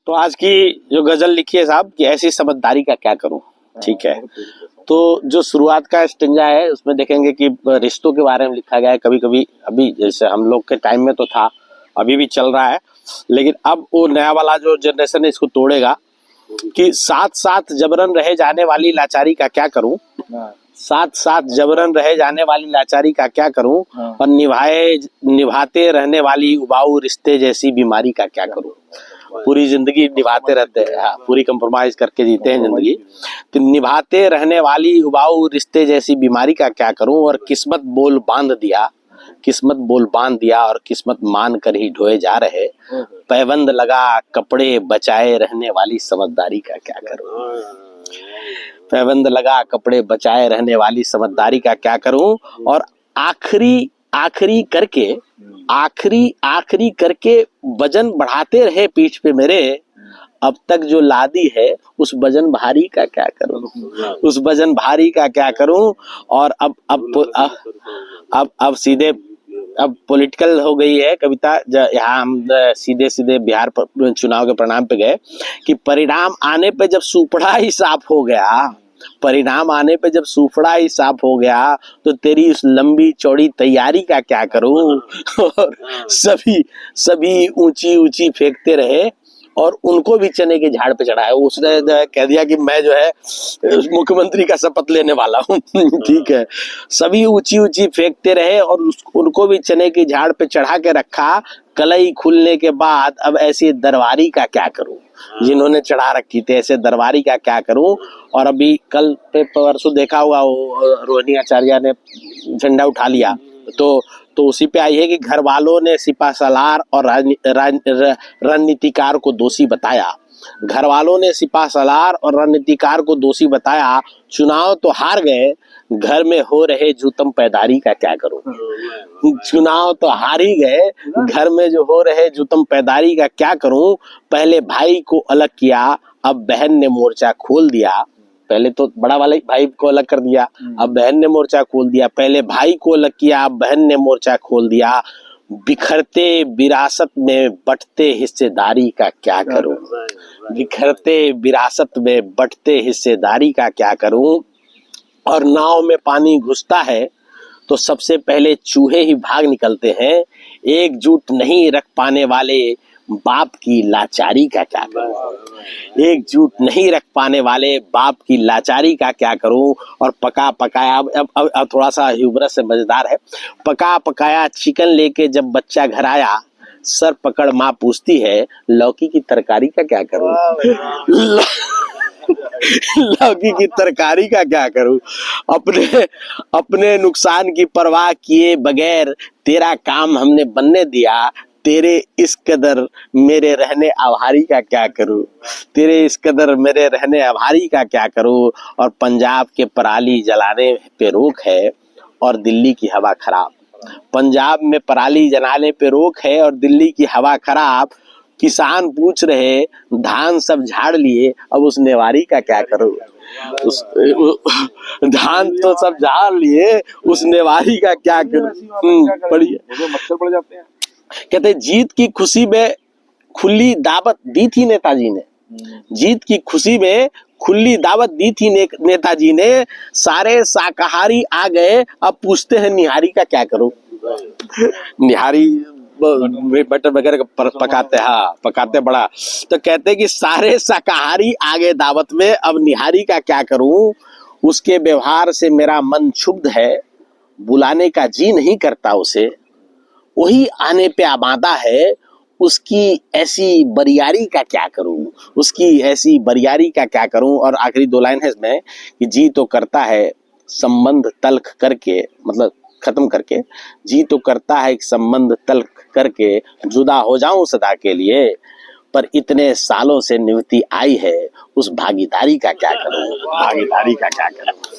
तो आज की जो गजल लिखी है साहब कि ऐसी समझदारी का क्या करूं। ठीक है, तो जो शुरुआत का स्टेंजा है उसमें देखेंगे कि रिश्तों के बारे में लिखा गया है। कभी कभी अभी जैसे हम लोग के टाइम में तो था, अभी भी चल रहा है, लेकिन अब वो नया वाला जो जनरेशन है इसको तोड़ेगा कि साथ साथ जबरन रहे जाने वाली लाचारी का क्या करूं, साथ साथ जबरन रहे जाने वाली लाचारी का क्या करूं, और निभाते रहने वाली उबाऊ रिश्ते जैसी बीमारी का क्या करूं। पूरी जिंदगी निभाते रहते हैं, हाँ, पूरी कंप्रोमाइज करके जीते हैं जिंदगी। तो निभाते रहने वाली उबाऊ रिश्ते जैसी बीमारी का क्या करूं, और किस्मत बोल बांध दिया, किस्मत बोल बांध दिया और किस्मत मान कर ही ढोए जा रहे। पैबंद लगा कपड़े बचाए रहने वाली समझदारी का क्या करूं, पैबंद लगा कपड़े बचाए रहने वाली समझदारी का क्या करूं। और आखिरी आखिरी करके वजन बढ़ाते रहे पीठ पे मेरे, अब तक जो लादी है उस वजन भारी का क्या करूं, उस वजन भारी का क्या करूं। और अब सीधे अब पॉलिटिकल हो गई है कविता। यहाँ हम सीधे सीधे बिहार चुनाव के परिणाम पे गए कि परिणाम आने पे जब सुपड़ा ही साफ हो गया, परिणाम आने पे जब सुफड़ा ही साफ हो गया, तो तेरी उस लंबी चौड़ी तैयारी का क्या करूं। और सभी ऊंची ऊंची फेंकते रहे और उनको भी चने के झाड़ पे चढ़ाया। उसने कह दिया कि मैं जो है मुख्यमंत्री का शपथ लेने वाला हूँ। ठीक है, सभी ऊंची ऊंची फेंकते रहे और उनको भी चने के झाड़ पे चढ़ा के रखा। कलई खुलने के बाद अब ऐसी दरबारी का क्या करूं, जिन्होंने चढ़ा रखी थी ऐसे दरबारी का क्या करूं। और अभी कल पे परसों देखा हुआ वो रोहिणी आचार्य ने झंडा उठा लिया, तो उसी पे आई है कि घर वालों ने सिपासलार और रणनीतिकार को दोषी बताया। घर वालों ने सिपासलार और रणनीतिकार को दोषी बताया। चुनाव तो हार गए, घर में हो रहे जूतम पैदारी का क्या करूं। चुनाव तो हार ही गए, घर में जो हो रहे जूतम पैदारी का क्या करूं। पहले भाई को अलग किया, अब बहन ने मोर्चा खोल दिया। पहले तो बड़ा वाले भाई को अलग कर दिया, अब बहन ने मोर्चा खोल दिया। पहले भाई को अलग किया, अब बहन ने मोर्चा खोल दिया। बिखरते विरासत में बंटते हिस्सेदारी का क्या करूं, बिखरते विरासत में बंटते हिस्सेदारी का क्या करूं। और नाव में पानी घुसता है तो सबसे पहले चूहे ही भाग निकलते हैं। एकजुट नहीं रख पाने वाले बाप की लाचारी का क्या करूं, एकजुट नहीं रख पाने वाले बाप की लाचारी का क्या करूं। और पका पकाया अब थोड़ा सा ह्यूमरस से मजेदार है। पका पकाया चिकन लेके जब बच्चा घर आया, सर पकड़ माँ पूछती है लौकी की तरकारी का क्या करूं। लौकी की तरकारी का क्या करूं। अपने नुकसान की परवाह किए बगैर तेरा काम हमने बनने दिया। तेरे इस कदर मेरे रहने आभारी का क्या करूं, तेरे इस कदर मेरे रहने आभारी का क्या करूं। और पंजाब के पराली जलाने पे रोक है और दिल्ली की हवा खराब, पंजाब में पराली जलाने पे रोक है और दिल्ली की हवा खराब। किसान पूछ रहे धान सब झाड़ लिए, अब उस नेवारी का क्या करूं। धान तो सब झाड़ लिए, उस नेवारी का क्या करूं। पढ़िए, मच्छर पड़ जाते हैं। कहते जीत की खुशी में खुली दावत दी थी नेताजी ने, जीत की खुशी में खुली दावत दी थी नेताजी ने। सारे शाकाहारी आ गए, अब पूछते हैं निहारी का क्या करूं। निहारी बटर वगैरह पकाते, हाँ पकाते बड़ा। तो कहते हैं कि सारे शाकाहारी आ गए दावत में, अब निहारी का क्या करूं। उसके व्यवहार से मेरा मन क्षुब्ध है, बुलाने का जी नहीं करता उसे। वही आने पे आबादा है, उसकी ऐसी बरियारी का क्या करूं, उसकी ऐसी बरियारी का क्या करूं। और आखिरी दो लाइन है इसमें कि जी तो करता है संबंध तल्ख करके, मतलब खत्म करके, जी तो करता है एक संबंध तल्ख करके जुदा हो जाऊं सदा के लिए। पर इतने सालों से निभती आई है उस भागीदारी का क्या करूं, भागीदारी का क्या करूं।